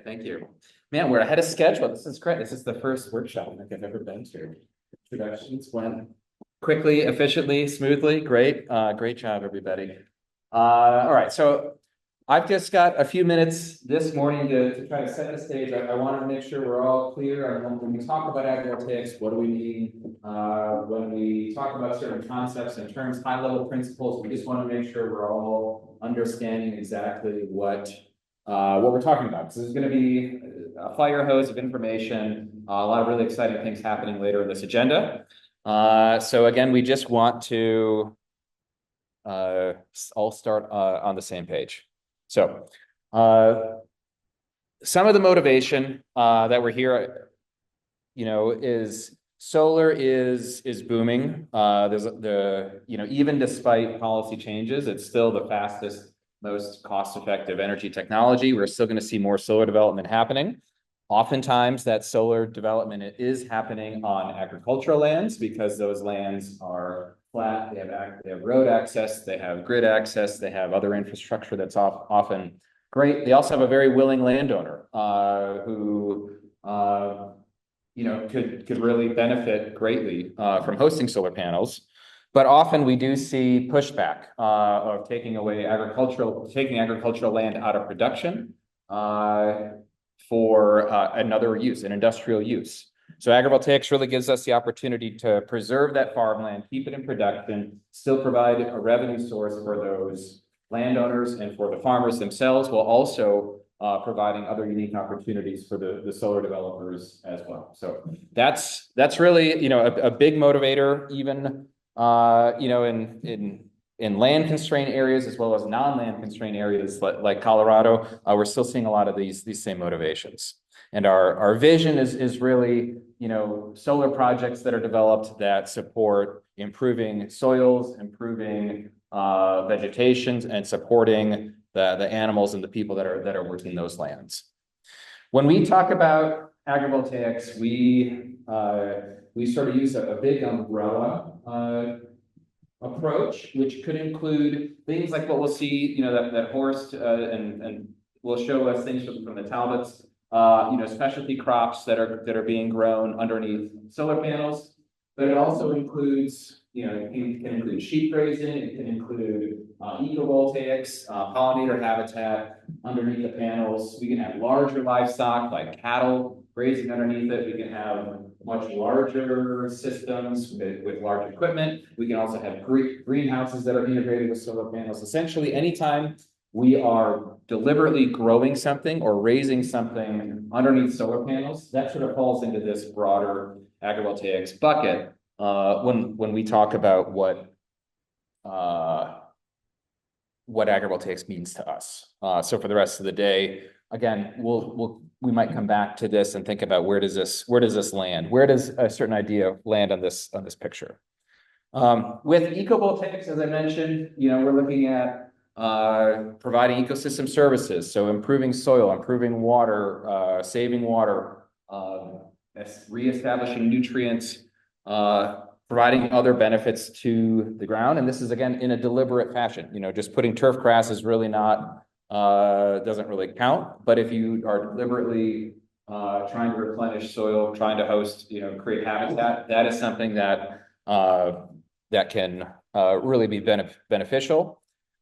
Thank you. Man, we're ahead of schedule. This is great. This is the first workshop I think I've ever been to. Introductions went quickly, efficiently, smoothly. Great. Great job, everybody. All right. So I've just got a few minutes this morning to try to set the stage. I wanted to make sure we're all clear on when we talk about agrivoltaics, what do we mean? When we talk about certain concepts and terms, high-level principles, we just want to make sure we're all understanding exactly what we're talking about. So there's going to be a fire hose of information, a lot of really exciting things happening later in this agenda. So again, we just want to all start on the same page. So some of the motivation that we're here, is solar is booming. There's even despite policy changes, it's still the fastest, most cost-effective energy technology. We're still going to see more solar development happening. Oftentimes, that solar development is happening on agricultural lands because those lands are flat. They have road access, they have grid access, they have other infrastructure that's often great. They also have a very willing landowner who could really benefit greatly from hosting solar panels. But often we do see pushback of taking agricultural land out of production for another use, an industrial use. So agrivoltaics really gives us the opportunity to preserve that farmland, keep it in production, still provide a revenue source for those landowners and for the farmers themselves, while also providing other unique opportunities for the solar developers as well. So that's really a big motivator, even in land constrained areas as well as non-land constrained areas like Colorado. We're still seeing a lot of these same motivations. And our vision is really, solar projects that are developed that support improving soils, improving vegetations, and supporting the animals and the people that are working those lands. When we talk about agrivoltaics, we sort of use a big umbrella approach, which could include things like what we'll see, that Horst and will show us things from the Talbots, specialty crops that are being grown underneath solar panels. But it also includes, it can include sheep grazing, it can include ecovoltaics, pollinator habitat underneath the panels. We can have larger livestock like cattle grazing underneath it. We can have much larger systems with large equipment. We can also have greenhouses that are integrated with solar panels. Essentially, anytime we are deliberately growing something or raising something underneath solar panels, that sort of falls into this broader agrivoltaics bucket when we talk about what agrivoltaics means to us. So for the rest of the day, again, we might come back to this and think about where does this land? Where does a certain idea land on this picture? With ecovoltaics, as I mentioned, we're looking at providing ecosystem services, so improving soil, improving water, saving water, reestablishing nutrients, providing other benefits to the ground. And this is, again, in a deliberate fashion. Just putting turf grass is really not, doesn't really count. But if you are deliberately trying to replenish soil, trying to host, create habitat, that is something that can really be beneficial.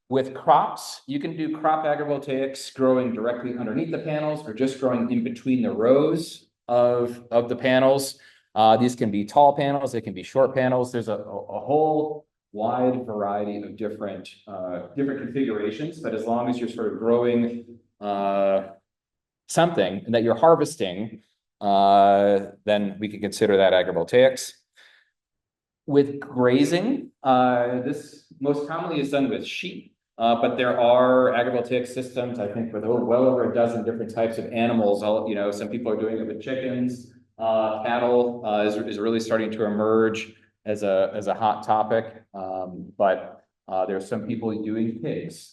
With crops, you can do crop agrivoltaics growing directly underneath the panels or just growing in between the rows of the panels. These can be tall panels, they can be short panels. There's a whole wide variety of different configurations, but as long as you're sort of growing something and that you're harvesting, then we can consider that agrivoltaics. With grazing, this most commonly is done with sheep. But there are agrivoltaic systems, I think, with well over a dozen different types of animals. Some people are doing it with chickens. Cattle is really starting to emerge as a hot topic. But there's some people doing pigs,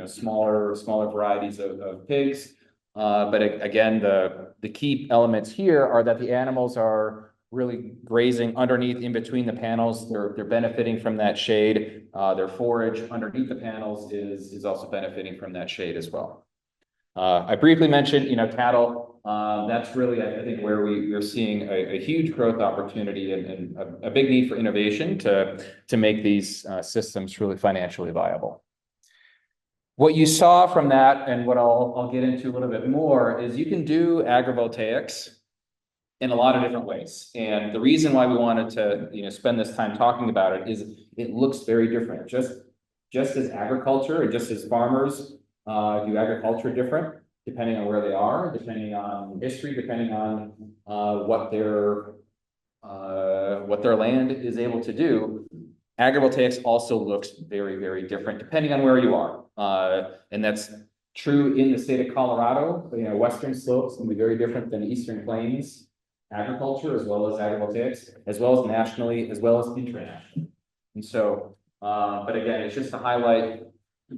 smaller varieties of pigs. But again, the key elements here are that the animals are really grazing underneath in between the panels. They're benefiting from that shade. Their forage underneath the panels is also benefiting from that shade as well. I briefly mentioned, cattle. That's really, I think, where we're seeing a huge growth opportunity and a big need for innovation to make these systems truly financially viable. What you saw from that, and what I'll get into a little bit more, is you can do agrivoltaics in a lot of different ways. And the reason why we wanted to, spend this time talking about it is it looks very different. Just as agriculture and just as farmers do agriculture different, depending on where they are, depending on history, depending on what their land is able to do. Agrivoltaics also looks very, very different depending on where you are. And that's true in the state of Colorado. Western slopes can be very different than Eastern Plains agriculture, as well as agrivoltaics, as well as nationally, as well as internationally. And so, but again, it's just to highlight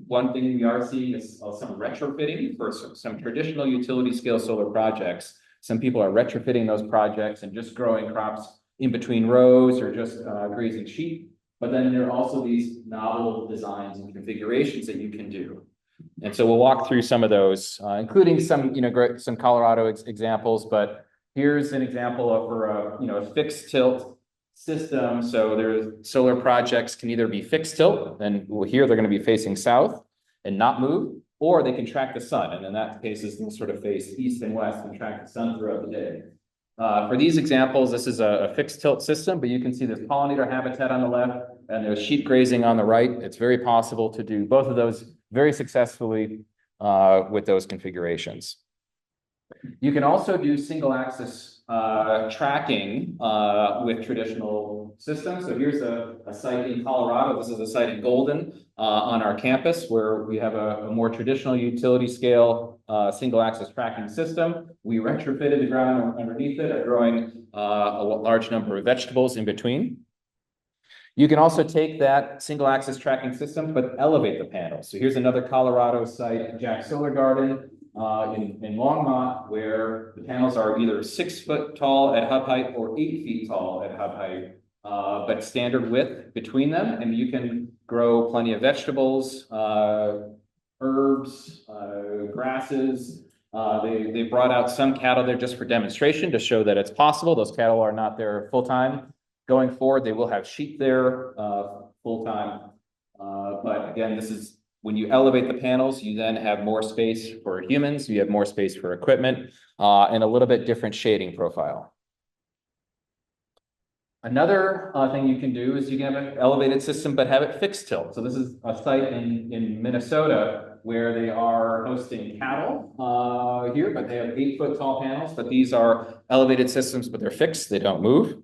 one thing we are seeing is some retrofitting for some traditional utility scale solar projects. Some people are retrofitting those projects and just growing crops in between rows or just grazing sheep. But then there are also these novel designs and configurations that you can do. And so we'll walk through some of those, including some, some Colorado examples. But here's an example of for a fixed tilt system. So there's solar projects can either be fixed tilt, and here they're going to be facing south and not move, or they can track the sun. And in that case, they'll sort of face east and west and track the sun throughout the day. For these examples, this is a fixed tilt system, but you can see there's pollinator habitat on the left and there's sheep grazing on the right. It's very possible to do both of those very successfully with those configurations. You can also do single axis tracking with traditional systems. So here's a site in Colorado. This is a site in Golden on our campus where we have a more traditional utility scale single axis tracking system. We retrofitted the ground underneath it, growing a large number of vegetables in between. You can also take that single axis tracking system, but elevate the panels. So here's another Colorado site, Jack Solar Garden in Longmont, where the panels are either 6 foot tall at hub height or 8 feet tall at hub height, but standard width between them. And you can grow plenty of vegetables, herbs, grasses. They brought out some cattle there just for demonstration to show that it's possible. Those cattle are not there full time. Going forward, they will have sheep there full time. But again, this is when you elevate the panels, you then have more space for humans, you have more space for equipment, and a little bit different shading profile. Another thing you can do is you can have an elevated system, but have it fixed tilt. So this is a site in Minnesota where they are hosting cattle here, but they have 8 foot tall panels, but these are elevated systems, but they're fixed, they don't move.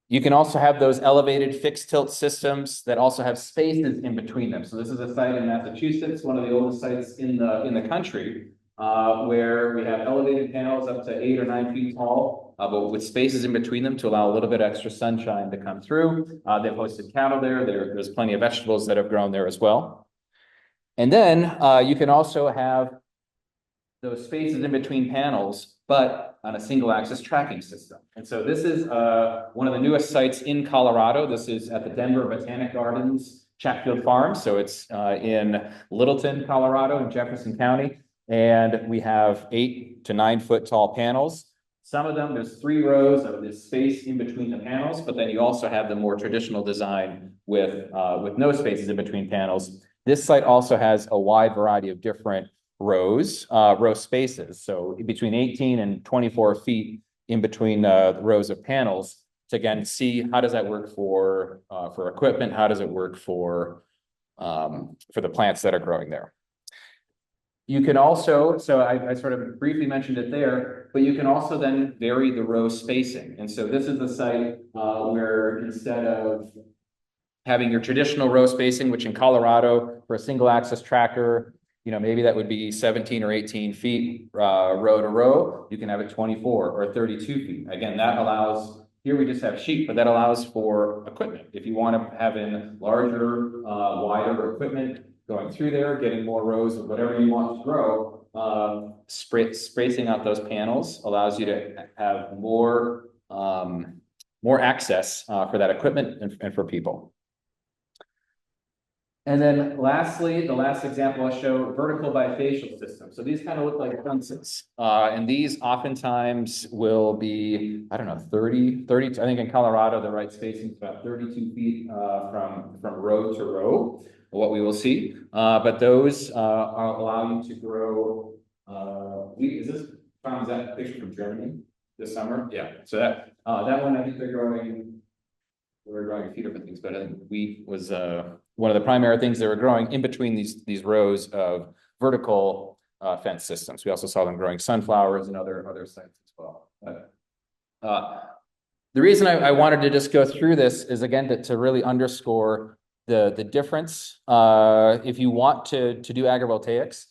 You can also have those elevated fixed tilt systems that also have spaces in between them. So this is a site in Massachusetts, one of the oldest sites in the country, where we have elevated panels up to 8 or 9 feet tall, but with spaces in between them to allow a little bit extra sunshine to come through. They've hosted cattle there. There's plenty of vegetables that have grown there as well. And then you can also have those spaces in between panels, but on a single axis tracking system. And so this is one of the newest sites in Colorado. This is at the Denver Botanic Gardens Chatfield Farm. So it's in Littleton, Colorado in Jefferson County. And we have 8 to 9 foot tall panels. Some of them, there's 3 rows of this space in between the panels, but then you also have the more traditional design with no spaces in between panels. This site also has a wide variety of different row spaces. So between 18 and 24 feet in between the rows of panels to again see how does that work for equipment, how does it work for the plants that are growing there. You can also, so I sort of briefly mentioned it there, but you can also then vary the row spacing. And so this is the site where instead of having your traditional row spacing, which in Colorado for a single axis tracker, maybe that would be 17 or 18 feet row to row. You can have it 24 or 32 feet. Again, that allows, here we just have sheep, but that allows for equipment. If you want to have in larger, wider equipment going through there, getting more rows of whatever you want to grow, spacing out those panels allows you to have more access for that equipment and for people. And then lastly, the last example I'll show, vertical bifacial systems. So these kind of look like fences. And these oftentimes will be, I don't know, 30, I think in Colorado, the right spacing is about 32 feet from row to row, what we will see. But those allow you to grow, is this, Tom, is that a picture from Germany this summer? Yeah, so that one, I think we're growing a few different things, but I think wheat was one of the primary things they were growing in between these rows of vertical fence systems. We also saw them growing sunflowers and other sites as well. But, the reason I wanted to just go through this is, again, to really underscore the difference. If you want to do agrivoltaics,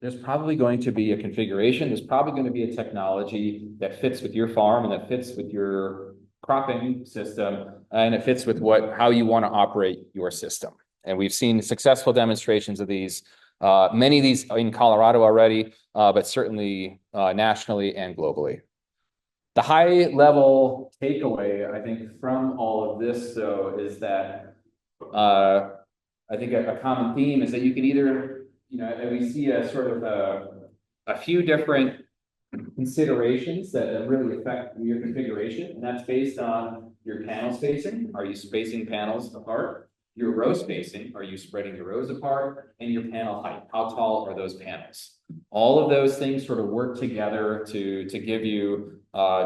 there's probably going to be a configuration. There's probably going to be a technology that fits with your farm and that fits with your cropping system, and it fits with how you want to operate your system. And we've seen successful demonstrations of these, many of these in Colorado already, but certainly nationally and globally. The high level takeaway, I think, from all of this, though, is that I think a common theme is that you can either, and we see a sort of a few different considerations that really affect your configuration, and that's based on your panel spacing. Are you spacing panels apart? Your row spacing, are you spreading your rows apart? And your panel height, how tall are those panels? All of those things sort of work together to give you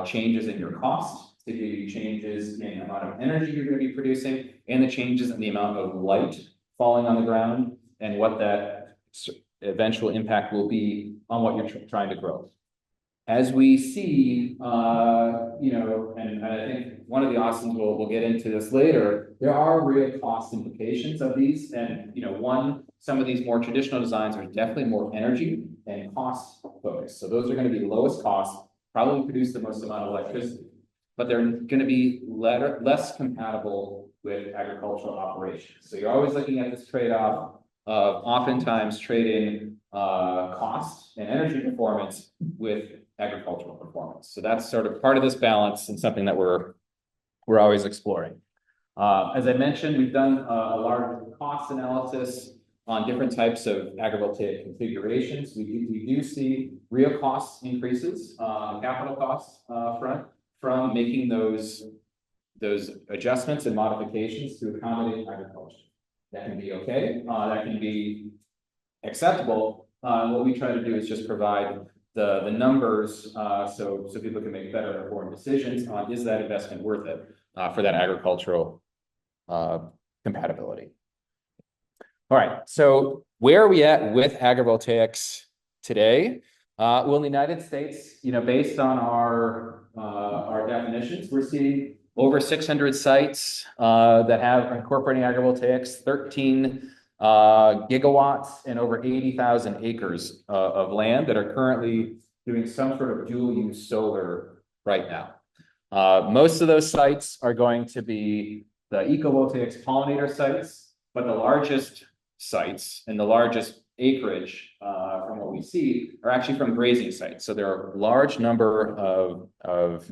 changes in your cost, to give you changes in the amount of energy you're going to be producing, and the changes in the amount of light falling on the ground, and what that eventual impact will be on what you're trying to grow. As we see, and I think one of the Austins we'll get into this later, there are real cost implications of these. And, some of these more traditional designs are definitely more energy and cost focused. So those are going to be lowest cost, probably produce the most amount of electricity, but they're going to be less compatible with agricultural operations. So you're always looking at this trade-off of oftentimes trading cost and energy performance with agricultural performance. So that's sort of part of this balance, and something that we're always exploring. As I mentioned, we've done a large cost analysis on different types of agrivoltaic configurations. We do see real cost increases, capital costs from making those adjustments and modifications to accommodate agriculture. That can be okay. That can be acceptable. What we try to do is just provide the numbers so people can make better informed decisions on, is that investment worth it for that agricultural compatibility. All right, so where are we at with agrivoltaics today? Well, in the United States, based on our definitions, we're seeing over 600 sites that have incorporating agrivoltaics, 13 gigawatts, and over 80,000 acres of land that are currently doing some sort of dual use solar right now. Most of those sites are going to be the ecovoltaics pollinator sites, but the largest sites and the largest acreage from what we see are actually from grazing sites. So there are a large number of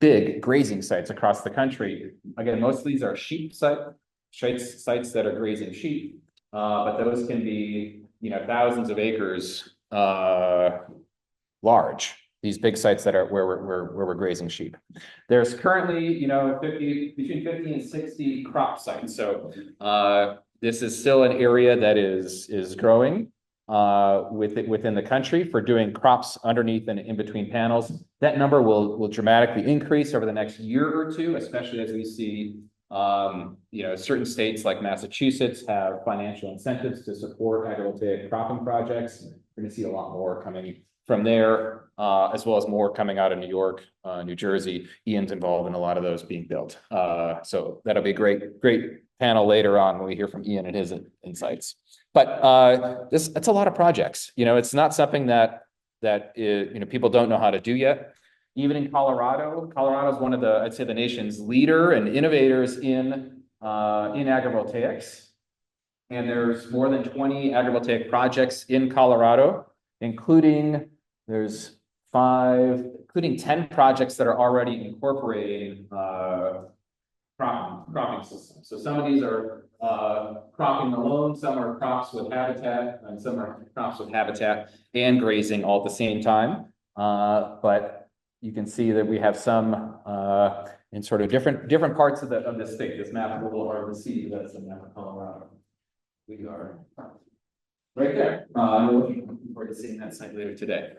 big grazing sites across the country. Again, most of these are sheep sites that are grazing sheep, but those can be, thousands of acres large. These big sites that are where we're grazing sheep. There's currently, between 50 and 60 crop sites. So this is still an area that is growing within the country for doing crops underneath and in between panels. That number will dramatically increase over the next year or two, especially as we see certain states like Massachusetts have financial incentives to support agrivoltaic cropping projects. We're going to see a lot more coming from there, as well as more coming out of New York, New Jersey. Ian's involved in a lot of those being built. So that'll be a great panel later on when we hear from Ian and his insights. But it's a lot of projects. It's not something that people don't know how to do yet. Even in Colorado is one of I'd say the nation's leader and innovators in agrivoltaics. And there's more than 20 agrivoltaic projects in Colorado, including 10 projects that are already incorporating cropping systems. So some of these are cropping alone, some are crops with habitat, and some are crops with habitat and grazing all at the same time. But you can see that we have some in sort of different parts of the state. This map is a little hard to see, but that's the map of Colorado. We are right there. We're looking forward to seeing that site later today.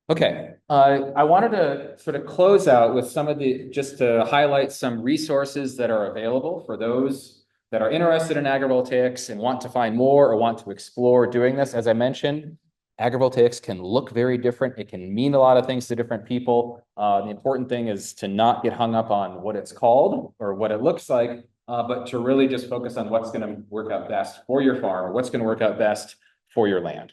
Okay, I wanted to sort of close out with just to highlight some resources that are available for those that are interested in agrivoltaics and want to find more or want to explore doing this. As I mentioned, agrivoltaics can look very different. It can mean a lot of things to different people. The important thing is to not get hung up on what it's called or what it looks like, but to really just focus on what's going to work out best for your farm or what's going to work out best for your land.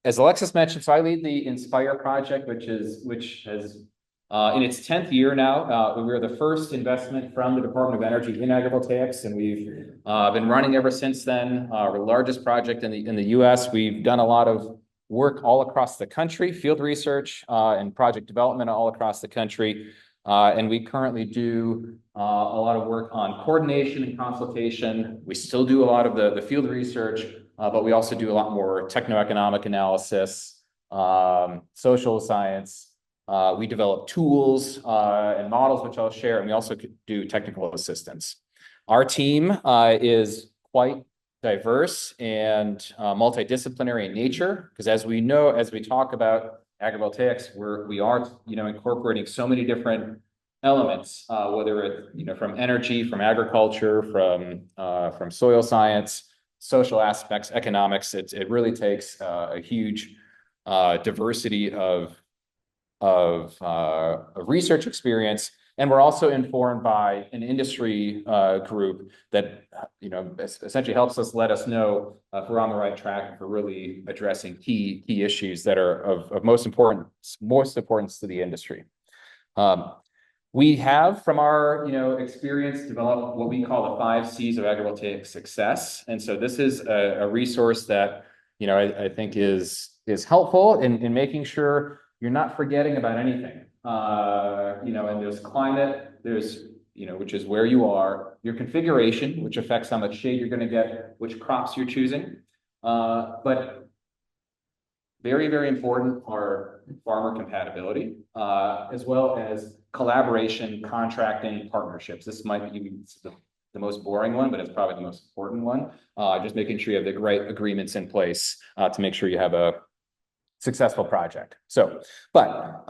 As Alexis mentioned, so I lead the Inspire project, which has in its 10th year now. We were the first investment from the Department of Energy in agrivoltaics, and we've been running ever since then. Our largest project in the U.S. We've done a lot of work all across the country, field research and project development all across the country. And we currently do a lot of work on coordination and consultation. We still do a lot of the field research, but we also do a lot more techno-economic analysis, social science. We develop tools and models, which I'll share, and we also do technical assistance. Our team is quite diverse and multidisciplinary in nature, because as we know, as we talk about agrivoltaics, we are incorporating so many different elements, whether it's from energy, from agriculture, from soil science, social aspects, economics. It really takes a huge diversity of research experience, and we're also informed by an industry group that essentially helps us let us know if we're on the right track, if we're really addressing key issues that are of most importance to the industry. We have, from our experience, developed what we call the 5 C's of agrivoltaic success, and so this is a resource that I think is helpful in making sure you're not forgetting about anything. And there's climate, there's which is where you are, your configuration, which affects how much shade you're going to get, which crops you're choosing, but very, very important are farmer compatibility, as well as collaboration, contracting, partnerships. This might be the most boring one, but it's probably the most important one. Just making sure you have the right agreements in place to make sure you have a successful project. But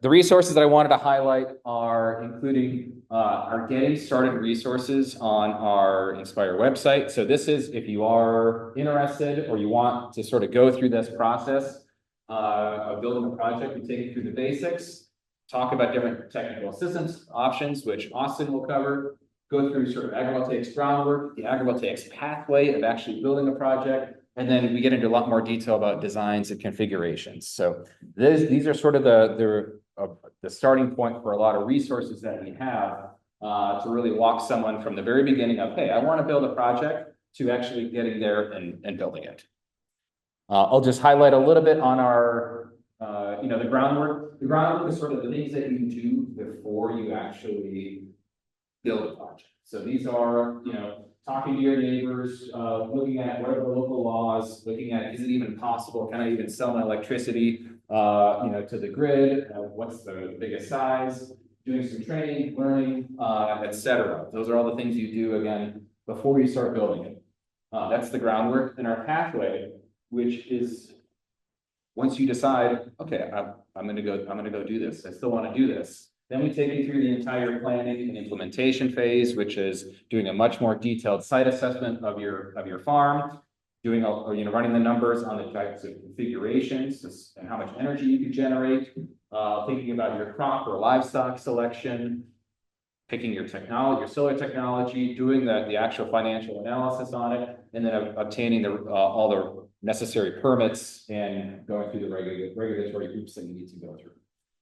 the resources that I wanted to highlight are including our getting started resources on our Inspire website. So this is if you are interested or you want to sort of go through this process of building a project. We take you through the basics, talk about different technical assistance options, which Austin will cover, go through sort of agrivoltaics groundwork, the agrivoltaics pathway of actually building a project, and then we get into a lot more detail about designs and configurations. So these are sort of the starting point for a lot of resources that we have to really walk someone from the very beginning of, hey, I want to build a project, to actually getting there and building it. I'll just highlight a little bit on our, the groundwork. The groundwork is sort of the things that you do before you actually build a project. So these are, talking to your neighbors, looking at what are the local laws, looking at, is it even possible? Can I even sell my electricity, to the grid? What's the biggest size? Doing some training, learning, etc. Those are all the things you do, again, before you start building it. That's the groundwork. And our pathway, which is once you decide, okay, I'm going to go do this. I still want to do this. Then we take you through the entire planning and implementation phase, which is doing a much more detailed site assessment of your farm, doing running the numbers on the types of configurations and how much energy you can generate, thinking about your crop or livestock selection, picking your technology, your solar technology, doing the actual financial analysis on it, and then obtaining all the necessary permits and going through the regulatory hoops that you need to go through.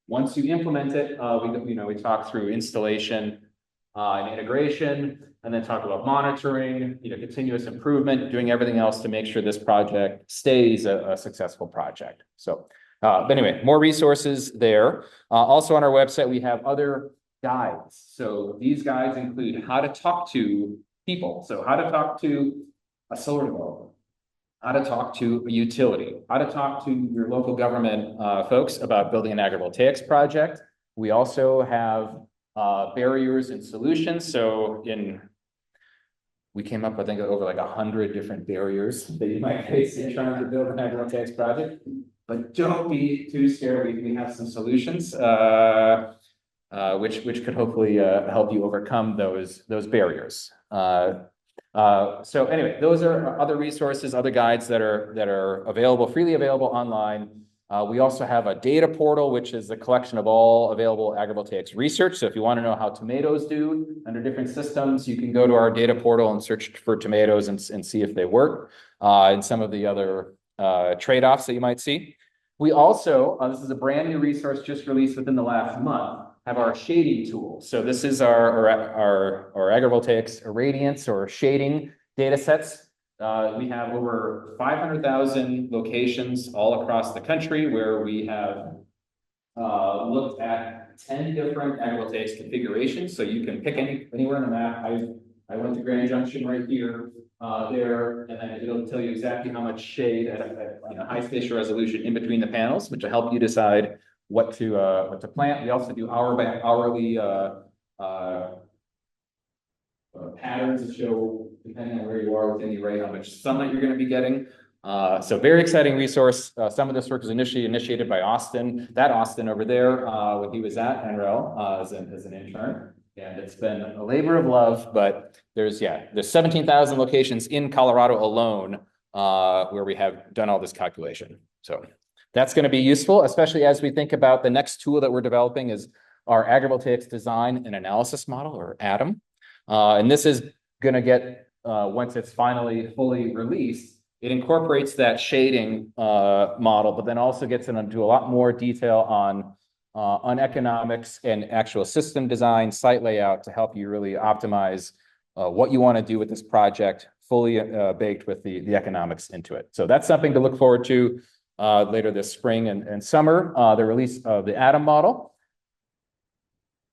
Once you implement it, we talk through installation and integration, and then talk about monitoring, continuous improvement, doing everything else to make sure this project stays a successful project. So But anyway, more resources there. Also on our website, we have other guides. So these guides include how to talk to people. So how to talk to a solar developer, how to talk to a utility, how to talk to your local government folks about building an agrivoltaics project. We also have barriers and solutions. So we came up, I think, over like 100 different barriers that you might face in trying to build an agrivoltaics project. But don't be too scared. We have some solutions, which could hopefully help you overcome those barriers. So anyway, those are other resources, other guides that are available, freely available online. We also have a data portal, which is a collection of all available agrivoltaics research. So if you want to know how tomatoes do under different systems, you can go to our data portal and search for tomatoes and see if they work, and some of the other trade-offs that you might see. We also, this is a brand new resource just released within the last month, have our shading tool. So this is our agrivoltaics irradiance or shading data sets. We have over 500,000 locations all across the country where we have looked at 10 different agrivoltaics configurations. So you can pick anywhere on the map. I went to Grand Junction right here, there, and then it'll tell you exactly how much shade at high spatial resolution in between the panels, which will help you decide what to plant. We also do hourly patterns that show, depending on where you are within the array, how much sunlight you're going to be getting. So very exciting resource. Some of this work was initially initiated by Austin, that Austin over there, when he was at NREL as an intern. And it's been a labor of love, but there's 17,000 locations in Colorado alone where we have done all this calculation. So that's going to be useful, especially as we think about the next tool that we're developing is our agrivoltaics design and analysis model, or ADAM. And this is going to get, once it's finally fully released, it incorporates that shading model, but then also gets into a lot more detail on economics and actual system design, site layout to help you really optimize what you want to do with this project, fully baked with the economics into it. So that's something to look forward to later this spring and summer, the release of the ADAM model.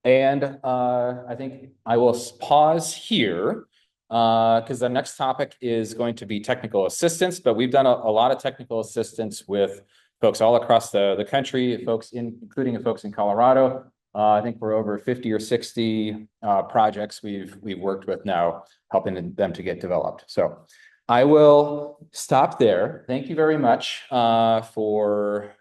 And I think I will pause here because the next topic is going to be technical assistance, but we've done a lot of technical assistance with folks all across the country, including folks in Colorado. I think we're over 50 or 60 projects we've worked with now, helping them to get developed. So I will stop there. Thank you very much for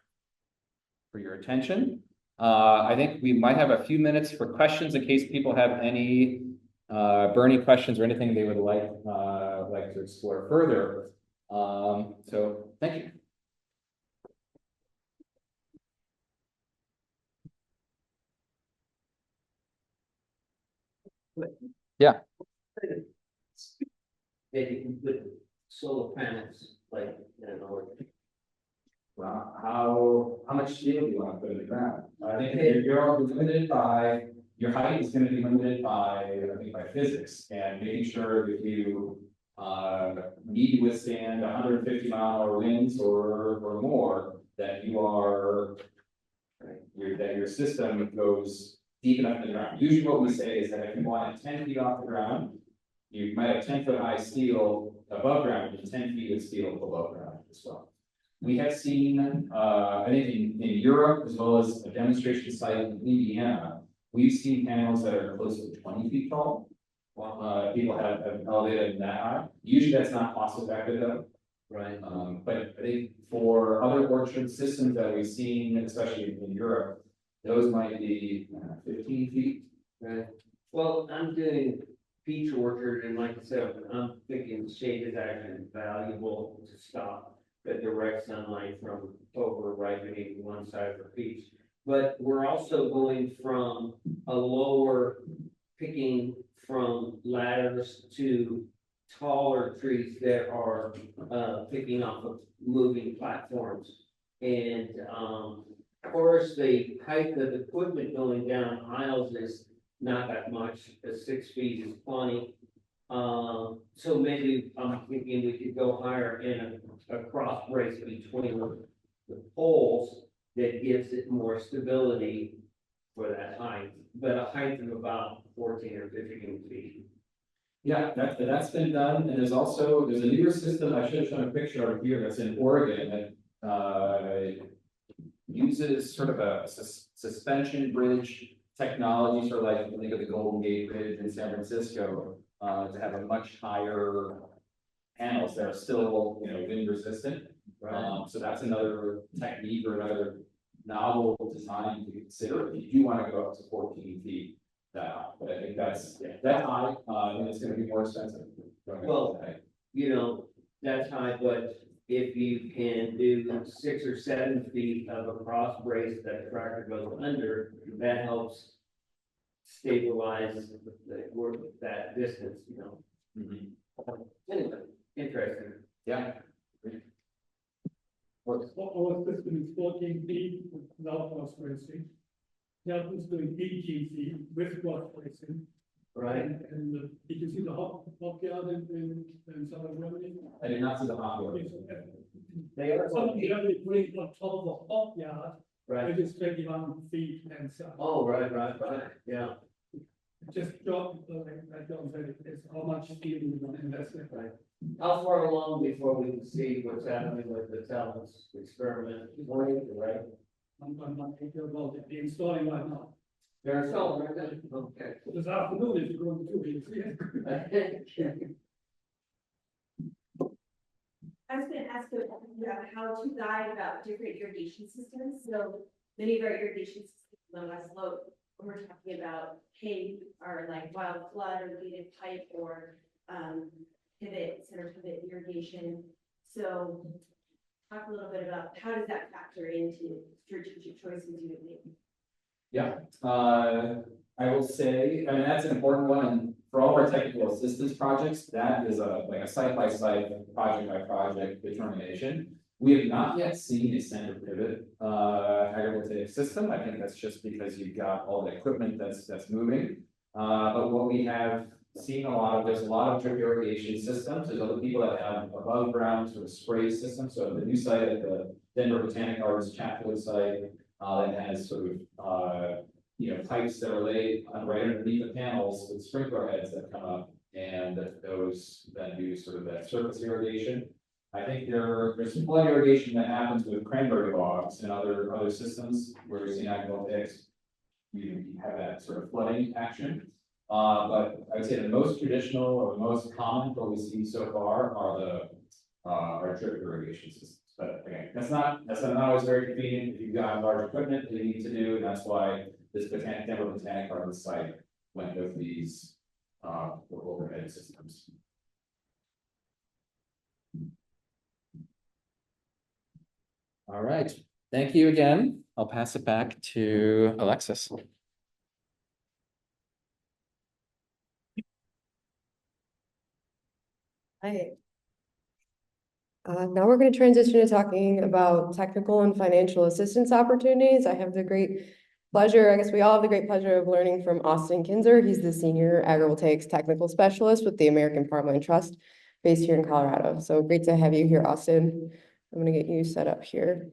your attention. I think we might have a few minutes for questions in case people have any burning questions or anything they would like to explore further. So thank you. Yeah. Maybe you can put solar panels, like, How much steel do you want to put in the ground? I think you're limited by, your height is going to be limited by, I think, by physics, and making sure that you need to withstand 150-mile-an-hour winds or more, that that your system goes deep enough in the ground. Usually what we say is that if you want it 10 feet off the ground, you might have 10-foot high steel above ground and 10 feet of steel below ground as well. We have seen, I think in Europe, as well as a demonstration site in Indiana, we've seen panels that are close to 20 feet tall. People have elevated that high. Usually that's not cost effective though. right. But I think for other orchard systems that we've seen, especially in Europe, those might be 15 feet. Right. Well, I'm doing peach orchard, and like I said, I'm thinking shade is actually valuable to stop the direct sunlight from over ripening one side of the peach. But we're also going from a lower picking from ladders to taller trees that are picking off of moving platforms. And of course, the height of equipment going down aisles is not that much, 6 feet is plenty. So maybe I'm thinking we could go higher in a cross brace between the poles that gives it more stability for that height, but a height of about 14 or 15 feet. Yeah, that's been done, and there's a newer system, I should have shown a picture over here, that's in Oregon, that uses sort of a suspension bridge technology, sort of like, if you think of the Golden Gate Bridge in San Francisco, to have a much higher panels that are still, wind resistant. So that's another technique or another novel design to consider if you do want to go up to 14 feet. But I think that's high, and it's gonna be more expensive. Well, that's high, but if you can do 6 or 7 feet of a cross brace that the tractor goes under, that helps stabilize that distance, Mhm. Anyway, interesting. Yeah. Our system is 14 feet without cross bracing. The other is doing 18 feet with cross bracing. Right. And you can see the hop yard in Southern Germany. I did not see the hot water. They are. Some of the other putting on top of the hop yard, Right. it is 21 feet and so. Oh, right, yeah. Just drop, I don't know, it's how much steel you want to invest in. Right. How far along before we can see what's happening with the talents experiment? Right? I'm not thinking about it, the installing right now. They're installing, right? Okay. This afternoon, if you're going to do it, you see it. I was gonna ask about how to guide about different irrigation systems. So many of our irrigation systems on West Slope, when we're talking about hay are like wild flood or gated pipe or center pivot irrigation. So talk a little bit about how does that factor into strategic choices you would make? Yeah, I will say, that's an important one, and for all of our technical assistance projects, that is like a site-by-site, project-by-project determination. We have not yet seen a center pivot, agrivoltaic system. I think that's just because you've got all the equipment that's moving. But what we have seen there's a lot of drip irrigation systems. There's other people that have above ground sort of spray systems. So the new site at the Denver Botanic Gardens Chatfield site, that has sort of, pipes that are laid right underneath the panels with sprinkler heads that come up, and those then do sort of that surface irrigation. I think there's some flood irrigation that happens with cranberry bogs and other systems where you see agrivoltaics. You have that sort of flooding action. But I would say the most traditional or the most common what we see so far are our drip irrigation systems. But again, that's not always very convenient if you've got large equipment that you need to do, and that's why this Denver Botanic Gardens site went with these overhead systems. All right, thank you again. I'll pass it back to Alexis. Hi. Now we're going to transition to talking about technical and financial assistance opportunities. I have the great pleasure, I guess we all have the great pleasure of learning from Austin Kinzer. He's the Senior Agrivoltaics Technical Specialist with the American Farmland Trust based here in Colorado. So great to have you here, Austin. I'm going to get you set up here.